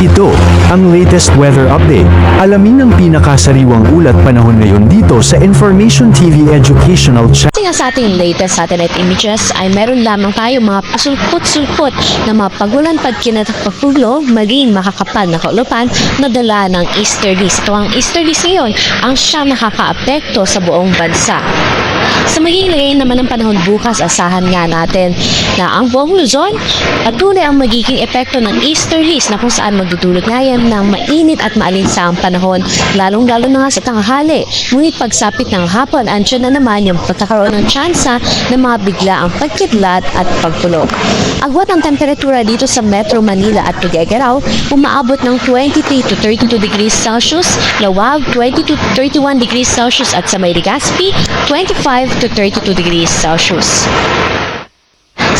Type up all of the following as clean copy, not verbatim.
Ito, ang latest weather update. Alamin ang pinakasariwang ulat panahon ngayon dito sa Information TV Educational Channel. Kasi nga sa ating latest satellite images ay meron lamang tayo mga pasulput-sulput na mga pagulan pagkinatapagpuglo, maging makakapal na kaulupan na dala ng easterlies. Ito ang easterlies ngayon ang siyang nakakaapekto sa buong bansa. Sa magiging lagay naman ng panahon bukas, asahan nga natin na ang buong Luzon patuloy ang magiging epekto ng easterlies na kung saan magdudulot nga yan ng mainit at maalinsang panahon, lalong-lalo na nga sa tanghali. Ngunit pagsapit ng hapon, andyan na naman yung pagkakaroon ng tsansa ng mga biglaang pagkidlat at pagkulog. Agwat ang temperatura dito sa Metro Manila at Tuguegarao, umaabot ng 23 to 32 degrees Celsius, Lawag 20 to 31 degrees Celsius at sa May Legazpi 25 to 32 degrees Celsius.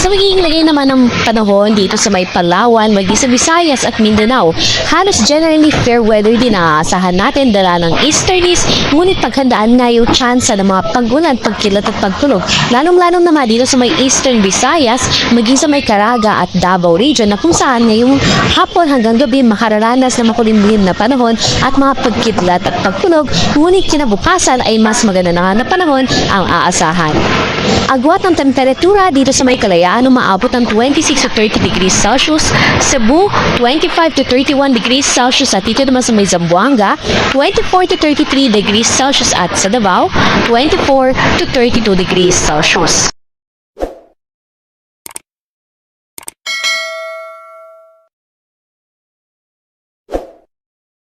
Sa magiging lagay naman ng panahon dito sa may Palawan, maging sa Visayas at Mindanao, halos generally fair weather din ang aasahan natin dala ng easterlies, ngunit paghandaan nga yung tsansa ng mga pagulan, pagkilat at pagkulog. Lalong-lalong naman dito sa may Eastern Visayas, maging sa may Caraga at Davao region na kung saan ngayong hapon hanggang gabi makararanas na makulimlim na panahon at mga pagkidlat at pagkulog, ngunit kinabukasan ay mas maganda na nga na panahon ang aasahan. Agwat ng temperatura dito sa may Kalayaan, umaabot ng 26 to 30 degrees Celsius, Cebu 25 to 31 degrees Celsius at dito naman sa may Zamboanga 24 to 33 degrees Celsius at sa Davao 24 to 32 degrees Celsius.